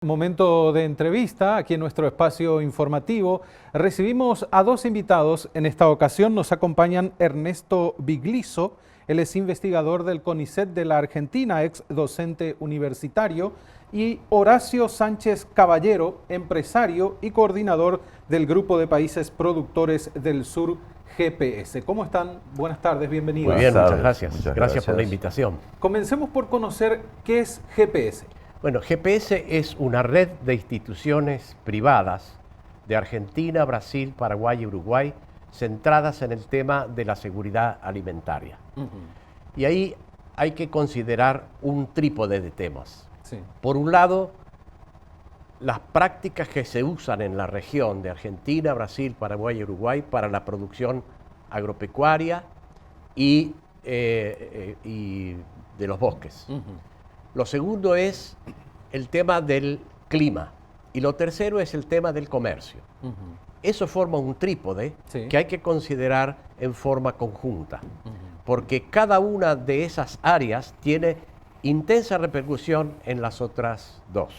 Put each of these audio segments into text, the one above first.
Momento de entrevista aquí en nuestro espacio informativo. Recibimos a dos invitados. En esta ocasión nos acompañan Ernesto Biglizo, él es investigador del CONICET de la Argentina, ex docente universitario, y Horacio Sánchez Caballero, empresario y coordinador del Grupo de Países Productores del Sur, GPS. ¿Cómo están? Buenas tardes, bienvenidos. Muy bien, Buenas muchas tardes. gracias. Muchas Gracias por la gracias. invitación. Comencemos por conocer qué es GPS. Bueno, GPS es una red de instituciones privadas de Argentina, Brasil, Paraguay y Uruguay centradas en el tema de la seguridad alimentaria. Y ahí hay que considerar un trípode de temas. Sí. Por un lado, las prácticas que se usan en la región de Argentina, Brasil, Paraguay y Uruguay para la producción agropecuaria y de los bosques. Lo segundo es el tema del clima y lo tercero es el tema del comercio. Eso forma un trípode Sí. que hay que considerar en forma conjunta, porque cada una de esas áreas tiene intensa repercusión en las otras dos.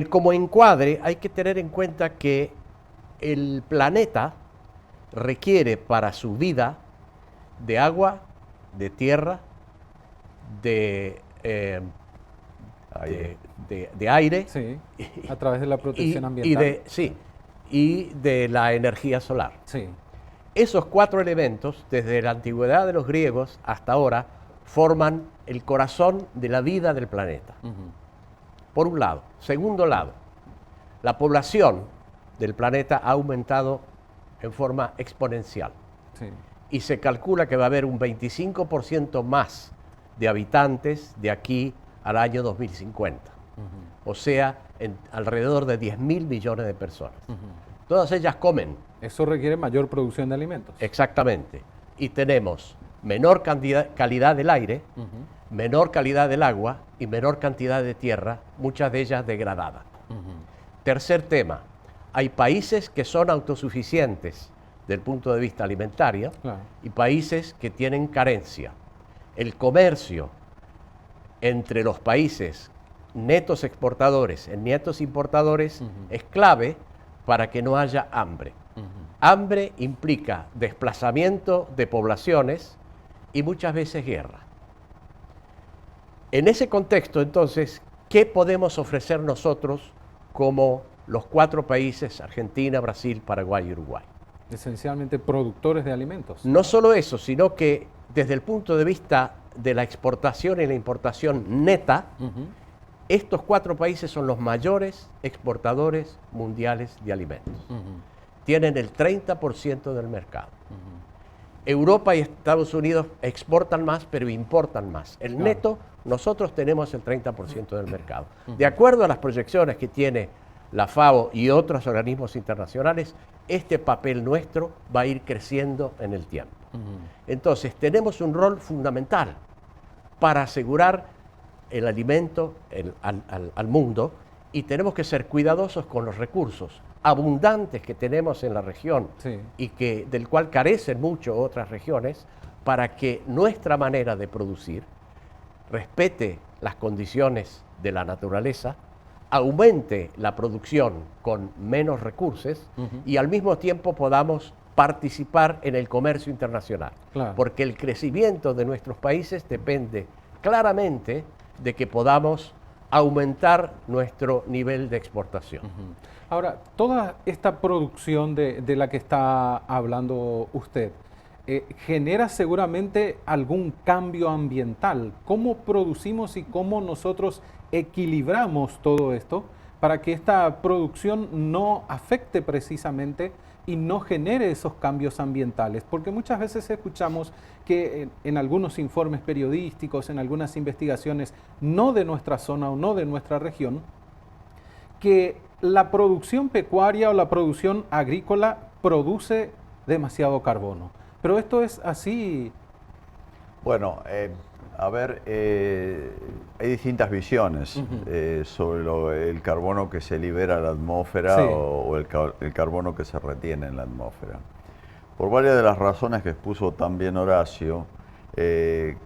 Como encuadre hay que tener en cuenta que el planeta requiere para su vida de agua, de tierra, de aire Sí, a través de la protección y ambiental. y de la energía solar. Sí. Esos cuatro elementos, desde la antigüedad de los griegos hasta ahora, forman el corazón de la vida del planeta. Por un lado. Segundo lado, la población del planeta ha aumentado en forma exponencial. Sí. Y se calcula que va a haber un 25% más de habitantes de aquí al año 2050. O sea, alrededor de 10.000 millones de personas. Todas ellas comen. Eso requiere mayor producción de alimentos. Exactamente. Y tenemos menor calidad del aire, menor calidad del agua y menor cantidad de tierra, muchas de ellas degradadas. Tercer tema, hay países que son autosuficientes del punto de vista alimentario Claro. y países que tienen carencia. El comercio entre los países netos exportadores y netos importadores es clave para que no haya hambre. Hambre implica desplazamiento de poblaciones y muchas veces guerra. En ese contexto, entonces, ¿qué podemos ofrecer nosotros como los cuatro países, Argentina, Brasil, Paraguay y Uruguay? Esencialmente productores de alimentos. No solo eso, sino que desde el punto de vista de la exportación y la importación neta, estos cuatro países son los mayores exportadores mundiales de alimentos. Tienen el 30% del mercado. Europa y Estados Unidos exportan más, pero importan más. El Claro. neto, nosotros tenemos el 30% del mercado. De acuerdo a las proyecciones que tiene la FAO y otros organismos internacionales, este papel nuestro va a ir creciendo en el tiempo. Entonces, tenemos un rol fundamental para asegurar el alimento al mundo y tenemos que ser cuidadosos con los recursos abundantes que tenemos en la región Sí. y del cual carecen mucho otras regiones para que nuestra manera de producir respete las condiciones de la naturaleza, aumente la producción con menos recursos y al mismo tiempo podamos participar en el comercio internacional. Claro. Porque el crecimiento de nuestros países depende claramente de que podamos aumentar nuestro nivel de exportación. Ahora, toda esta producción de la que está hablando usted genera seguramente algún cambio ambiental. ¿Cómo producimos y cómo nosotros equilibramos todo esto para que esta producción no afecte precisamente y no genere esos cambios ambientales? Porque muchas veces escuchamos que en algunos informes periodísticos, en algunas investigaciones, no de nuestra zona o no de nuestra región, que la producción pecuaria o la producción agrícola produce demasiado carbono. Pero esto es así. Bueno, a ver, hay distintas visiones sobre el carbono que se libera a la atmósfera Sí. o el carbono que se retiene en la atmósfera. Por varias de las razones que expuso también Horacio,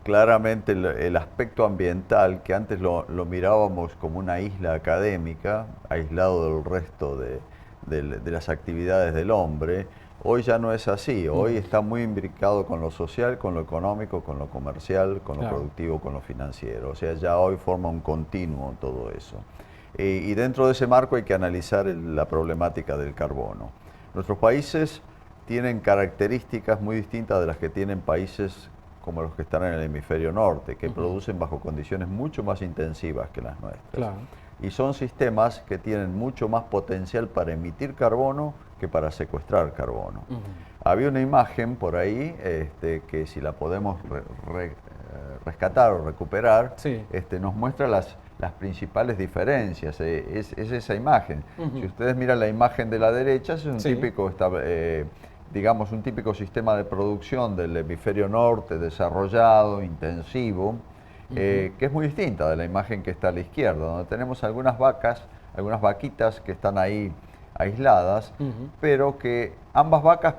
Claramente el aspecto ambiental, que antes lo mirábamos como una isla académica, aislado del resto de las actividades del hombre, hoy ya no es así. Hoy está muy imbricado con lo social, con lo económico, con lo comercial, con lo productivo, con lo financiero. O sea, ya hoy forma un continuo todo eso. Y dentro de ese marco hay que analizar la problemática del carbono. Nuestros países tienen características muy distintas de las que tienen países como los que están en el hemisferio norte, que producen bajo condiciones mucho más intensivas que las nuestras. Claro. Y son sistemas que tienen mucho más potencial para emitir carbono que para secuestrar carbono. Había una imagen por ahí que si la podemos rescatar o recuperar, sí, nos muestra las principales diferencias. Es esa imagen. Si ustedes miran la imagen de la derecha, es un típico digamos, un típico sistema de producción del hemisferio norte, desarrollado, intensivo, que es muy distinta de la imagen que está a la izquierda, donde tenemos algunas vacas, algunas vaquitas que están ahí aisladas, pero que ambas vacas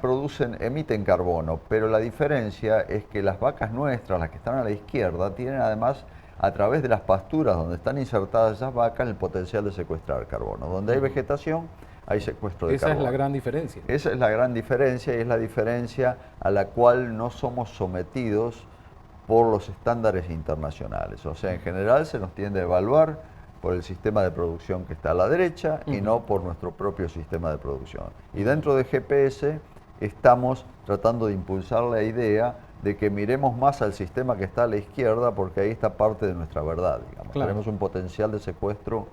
emiten carbono, pero la diferencia es que las vacas nuestras, las que están a la izquierda, tienen además, a través de las pasturas donde están insertadas esas vacas, el potencial de secuestrar carbono. Donde hay vegetación, hay secuestro de carbono. Esa es la gran diferencia. Esa es la gran diferencia y es la diferencia a la cual no somos sometidos por los estándares internacionales. O sea, en general se nos tiende a evaluar por el sistema de producción que está a la derecha y no por nuestro propio sistema de producción. Y dentro de GPS estamos tratando de impulsar la idea de que miremos más al sistema que está a la izquierda, porque ahí está parte de nuestra verdad, digamos. Claro. Tenemos un potencial de secuestro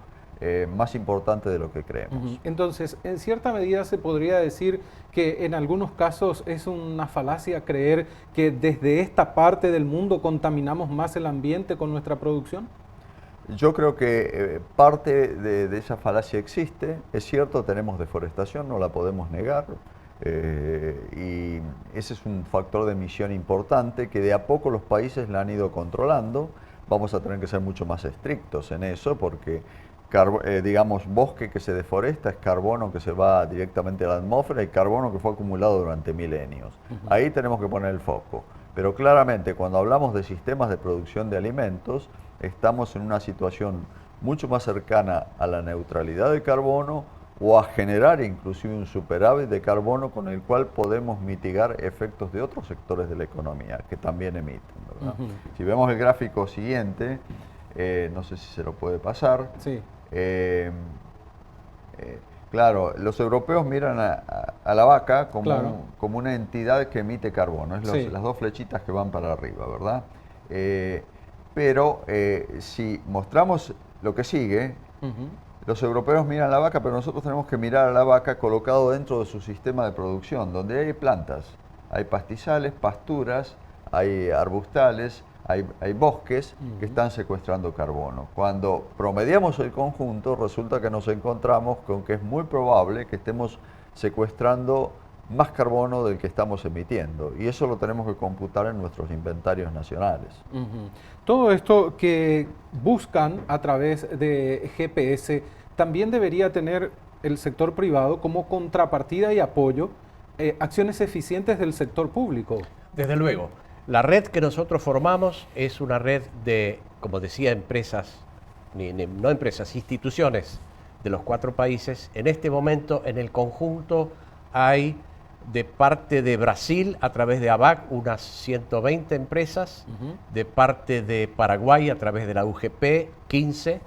más importante de lo que creemos. Entonces, en cierta medida se podría decir que en algunos casos es una falacia creer que desde esta parte del mundo contaminamos más el ambiente con nuestra producción. Yo creo que parte de esa falacia existe. Es cierto, tenemos deforestación, no la podemos negar. Y ese es un factor de emisión importante que de a poco los países la han ido controlando. Vamos a tener que ser mucho más estrictos en eso porque digamos, bosque que se deforesta es carbono que se va directamente a la atmósfera y carbono que fue acumulado durante milenios. Ahí tenemos que poner el foco. Pero claramente cuando hablamos de sistemas de producción de alimentos, estamos en una situación mucho más cercana a la neutralidad de carbono o a generar inclusive un superávit de carbono con el cual podemos mitigar efectos de otros sectores de la economía que también emiten, ¿verdad? Si vemos el gráfico siguiente, no sé si se lo puede pasar. Sí. Claro, los europeos miran a la vaca como, claro, como una entidad que emite carbono. Es sí, las dos flechitas que van para arriba, ¿verdad? Pero si mostramos lo que sigue, los europeos miran a la vaca, pero nosotros tenemos que mirar a la vaca colocado dentro de su sistema de producción, donde hay plantas, hay pastizales, pasturas, hay arbustales, hay bosques que están secuestrando carbono. Cuando promediamos el conjunto, resulta que nos encontramos con que es muy probable que estemos secuestrando más carbono del que estamos emitiendo. Y eso lo tenemos que computar en nuestros inventarios nacionales. Todo esto que buscan a través de GPS también debería tener el sector privado como contrapartida y apoyo, acciones eficientes del sector público. Desde luego. La red que nosotros formamos es una red de, como decía, empresas, no empresas, instituciones de los 4 países. En este momento, en el conjunto, hay de parte de Brasil, a través de ABAC, unas 120 empresas, de parte de Paraguay, a través de la UGP, 15,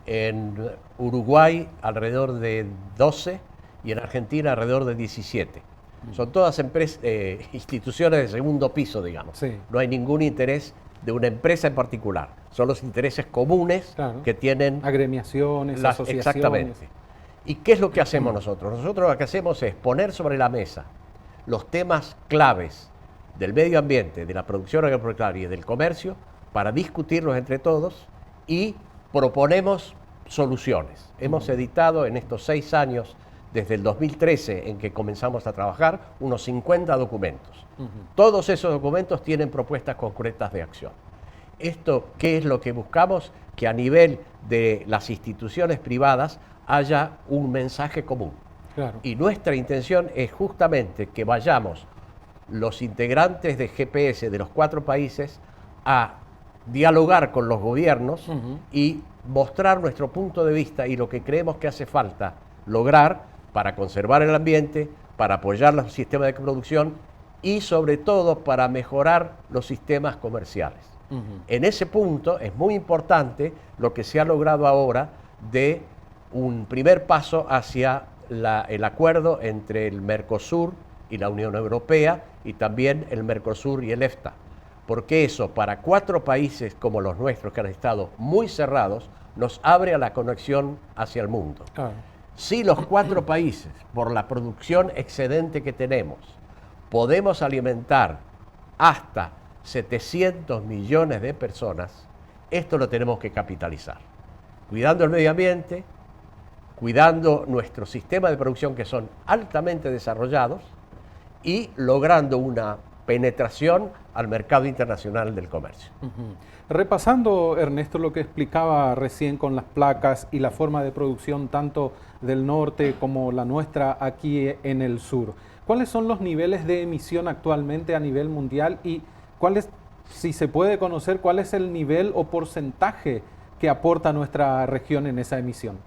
en Uruguay, alrededor de 12, y en Argentina, alrededor de 17. Son todas instituciones de segundo piso, digamos. Sí. No hay ningún interés de una empresa en particular. Son los intereses comunes, claro, que tienen agremiaciones, asociaciones. Exactamente. ¿Y qué es lo que hacemos nosotros? Nosotros lo que hacemos es poner sobre la mesa los temas claves del medio ambiente, de la producción agropecuaria y del comercio para discutirlos entre todos y proponemos soluciones. Hemos editado en estos 6 años, desde el 2013 en que comenzamos a trabajar, unos 50 documentos. Todos esos documentos tienen propuestas concretas de acción. ¿Esto qué es lo que buscamos? Que a nivel de las instituciones privadas haya un mensaje común. Claro. Y nuestra intención es justamente que vayamos los integrantes de GPS de los 4 países a dialogar con los gobiernos y mostrar nuestro punto de vista y lo que creemos que hace falta lograr para conservar el ambiente, para apoyar los sistemas de producción y sobre todo para mejorar los sistemas comerciales. En ese punto es muy importante lo que se ha logrado ahora de un primer paso hacia el acuerdo entre el Mercosur y la Unión Europea y también el Mercosur y el EFTA. Porque eso para 4 países como los nuestros que han estado muy cerrados nos abre a la conexión hacia el mundo. Si los 4 países, por la producción excedente que tenemos, podemos alimentar hasta 700 millones de personas, esto lo tenemos que capitalizar. Cuidando el medio ambiente, cuidando nuestro sistema de producción que son altamente desarrollados y logrando una penetración al mercado internacional del comercio. Repasando, Ernesto, lo que explicaba recién con las placas y la forma de producción tanto del norte como la nuestra aquí en el sur, ¿cuáles son los niveles de emisión actualmente a nivel mundial y si se puede conocer, cuál es el nivel o porcentaje que aporta nuestra región en esa emisión?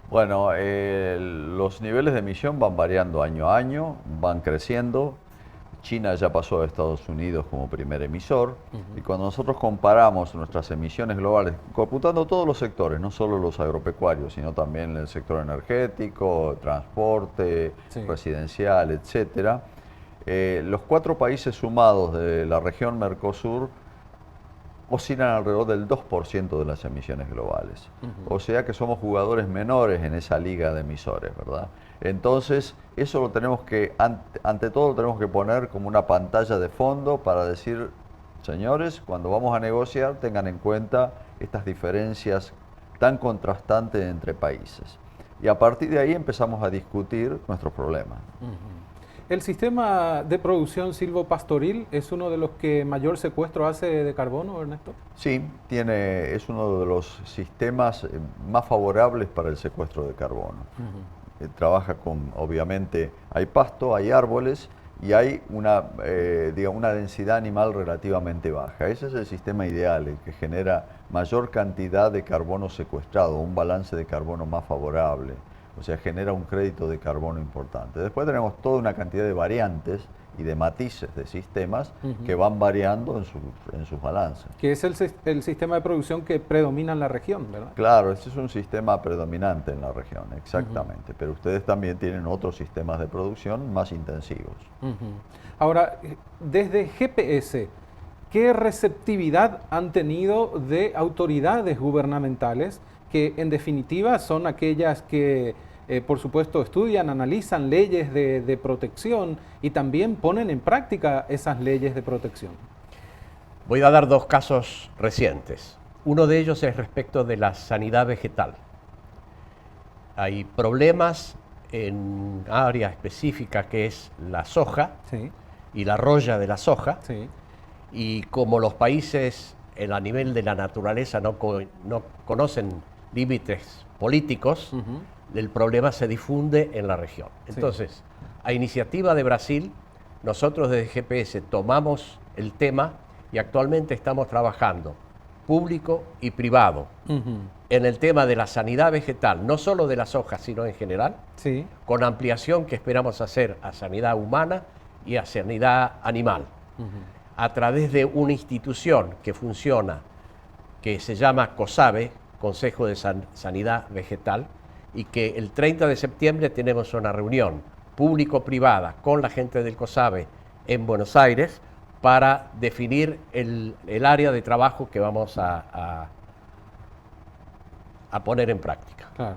Bueno, los niveles de emisión van variando año a año, van creciendo. China ya pasó a Estados Unidos como primer emisor, y cuando nosotros comparamos nuestras emisiones globales, computando todos los sectores, no solo los agropecuarios, sino también el sector energético, transporte, residencial, etcétera, los 4 países sumados de la región Mercosur oscilan alrededor del 2% de las emisiones globales. O sea que somos jugadores menores en esa liga de emisores, ¿verdad? Entonces, eso lo tenemos que, ante todo, lo tenemos que poner como una pantalla de fondo para decir, señores, cuando vamos a negociar, tengan en cuenta estas diferencias tan contrastantes entre países. Y a partir de ahí empezamos a discutir nuestros problemas. ¿El sistema de producción silvopastoril es uno de los que mayor secuestro hace de carbono, Ernesto? Sí, es uno de los sistemas más favorables para el secuestro de carbono. Trabaja con, obviamente, hay pasto, hay árboles y hay una densidad animal relativamente baja. Ese es el sistema ideal, el que genera mayor cantidad de carbono secuestrado, un balance de carbono más favorable. O sea, genera un crédito de carbono importante. Después tenemos toda una cantidad de variantes y de matices de sistemas que van variando en sus balances. Que es el sistema de producción que predomina en la región, ¿verdad? Claro, este es un sistema predominante en la región, exactamente. Pero ustedes también tienen otros sistemas de producción más intensivos. Ahora, desde GPS, ¿qué receptividad han tenido de autoridades gubernamentales que en definitiva son aquellas que por supuesto estudian, analizan leyes de protección y también ponen en práctica esas leyes de protección? Voy a dar 2 casos recientes. Uno de ellos es respecto de la sanidad vegetal. Hay problemas en un área específica que es la soja y la roya de la soja, y como los países a nivel de la naturaleza no conocen límites políticos, el problema se difunde en la región. Entonces, a iniciativa de Brasil, nosotros desde GPS tomamos el tema y actualmente estamos trabajando público y privado en el tema de la sanidad vegetal, no solo de las hojas, sino en general, con ampliación que esperamos hacer a sanidad humana y a sanidad animal, a través de una institución que funciona, que se llama COSABE, Consejo de Sanidad Vegetal, y que el 30 de septiembre tenemos una reunión público-privada con la gente del COSABE en Buenos Aires para definir el área de trabajo que vamos a poner en práctica.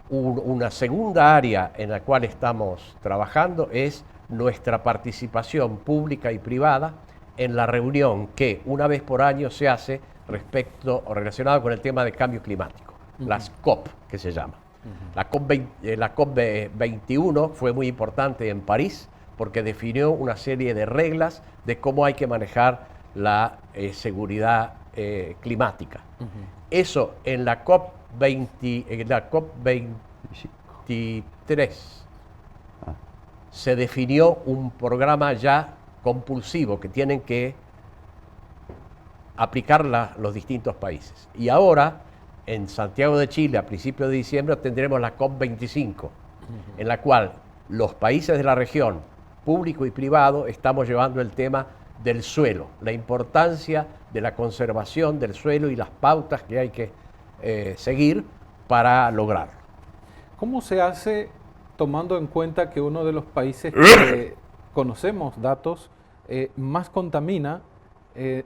Una segunda área en la cual estamos trabajando es nuestra participación pública y privada en la reunión que una vez por año se hace relacionado con el tema de cambio climático, las COP que se llama. La COP21 fue muy importante en París porque definió una serie de reglas de cómo hay que manejar la seguridad climática. Eso en la COP23 se definió un programa ya compulsivo que tienen que aplicar los distintos países. Y ahora, en Santiago de Chile, a principios de diciembre, tendremos la COP25, en la cual los países de la región, público y privado, estamos llevando el tema del suelo, la importancia de la conservación del suelo y las pautas que hay que seguir para lograrlo. ¿Cómo se hace tomando en cuenta que uno de los países que conocemos datos más contamina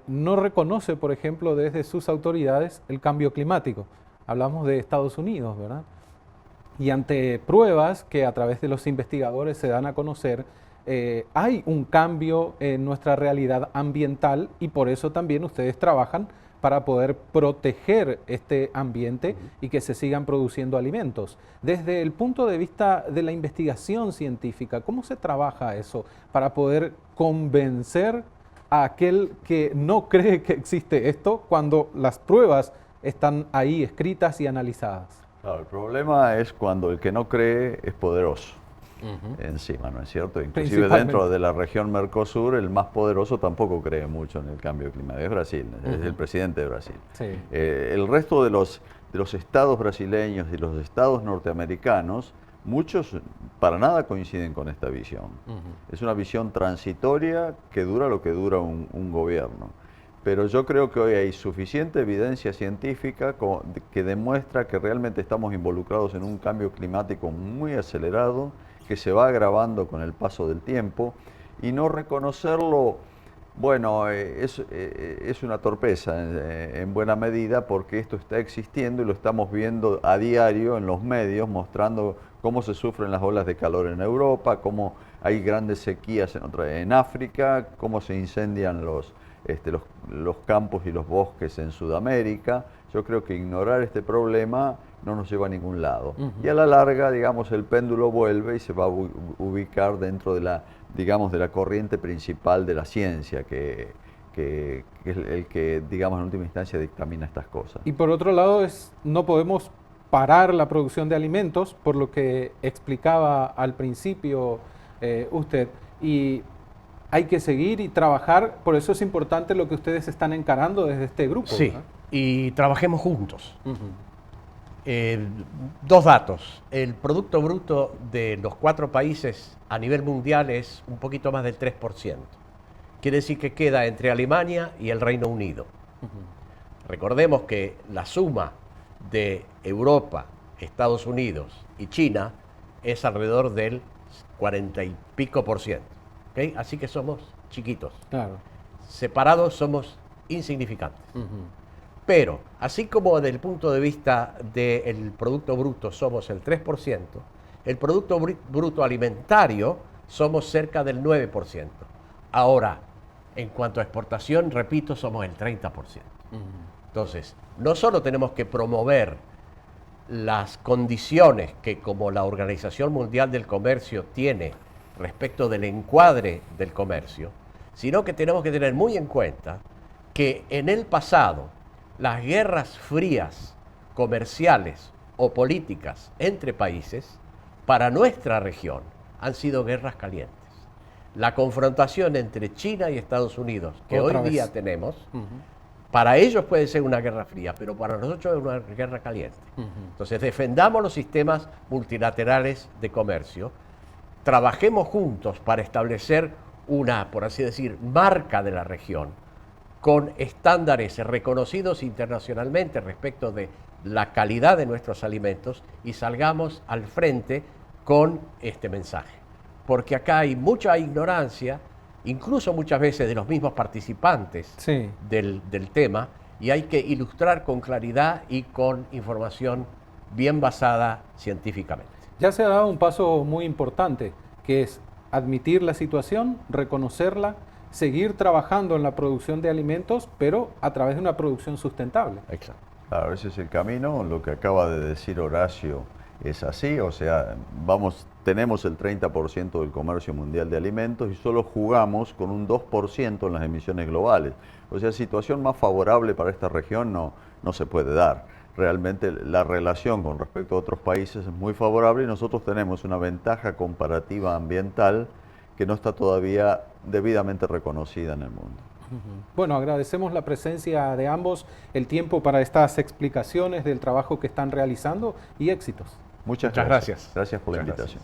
no reconoce, por ejemplo, desde sus autoridades el cambio climático? Hablamos de Estados Unidos, ¿verdad? Y ante pruebas que a través de los investigadores se dan a conocer, hay un cambio en nuestra realidad ambiental y por eso también ustedes trabajan para poder proteger este ambiente y que se sigan produciendo alimentos. Desde el punto de vista de la investigación científica, ¿cómo se trabaja eso para poder convencer a aquel que no cree que existe esto cuando las pruebas están ahí escritas y analizadas? Claro, el problema es cuando el que no cree es poderoso. Encima, ¿no es cierto? Inclusive dentro de la región Mercosur, el más poderoso tampoco cree mucho en el cambio climático. Es Brasil, es el presidente de Brasil. Sí. El resto de los estados brasileños y los estados norteamericanos, muchos para nada coinciden con esta visión. Es una visión transitoria que dura lo que dura un gobierno. Pero yo creo que hoy hay suficiente evidencia científica que demuestra que realmente estamos involucrados en un cambio climático muy acelerado, que se va agravando con el paso del tiempo, y no reconocerlo, bueno, es una torpeza en buena medida, porque esto está existiendo y lo estamos viendo a diario en los medios, mostrando cómo se sufren las olas de calor en Europa, cómo hay grandes sequías en África, cómo se incendian los campos y los bosques en Sudamérica. Yo creo que ignorar este problema no nos lleva a ningún lado. Y a la larga, digamos, el péndulo vuelve y se va a ubicar dentro de la corriente principal de la ciencia, que es el que, digamos, en última instancia dictamina estas cosas. Y por otro lado, no podemos parar la producción de alimentos, por lo que explicaba al principio usted, y hay que seguir y trabajar. Por eso es importante lo que ustedes están encarando desde este grupo. Sí, ¿verdad? Y trabajemos juntos. Dos datos. El Producto Bruto de los 4 países a nivel mundial es un poquito más del 3%. Quiere decir que queda entre Alemania y el Reino Unido. Recordemos que la suma de Europa, Estados Unidos y China es alrededor del 40 y pico %. ¿Okay? Así que somos chiquitos. Claro. Separados somos insignificantes. Pero, así como desde el punto de vista del Producto Bruto somos el 3%, el Producto Bruto alimentario somos cerca del 9%. Ahora, en cuanto a exportación, repito, somos el 30%. Entonces, no solo tenemos que promover las condiciones que como la Organización Mundial del Comercio tiene respecto del encuadre del comercio, sino que tenemos que tener muy en cuenta que en el pasado las guerras frías comerciales o políticas entre países para nuestra región han sido guerras calientes. La confrontación entre China y Estados Unidos que hoy día tenemos, para ellos puede ser una guerra fría, pero para nosotros es una guerra caliente. Entonces defendamos los sistemas multilaterales de comercio, trabajemos juntos para establecer una, por así decir, marca de la región con estándares reconocidos internacionalmente respecto de la calidad de nuestros alimentos y salgamos al frente con este mensaje. Porque acá hay mucha ignorancia, incluso muchas veces de los mismos participantes del tema, y hay que ilustrar con claridad y con información bien basada científicamente. Ya se ha dado un paso muy importante, que es admitir la situación, reconocerla, seguir trabajando en la producción de alimentos, pero a través de una producción sustentable. Exacto. Claro, ese es el camino. Lo que acaba de decir Horacio es así, o sea, tenemos el 30% del comercio mundial de alimentos y solo jugamos con un 2% en las emisiones globales. O sea, situación más favorable para esta región no se puede dar. Realmente la relación con respecto a otros países es muy favorable y nosotros tenemos una ventaja comparativa ambiental que no está todavía debidamente reconocida en el mundo. Bueno, agradecemos la presencia de ambos, el tiempo para estas explicaciones del trabajo que están realizando y éxitos. Muchas gracias. Gracias por la invitación.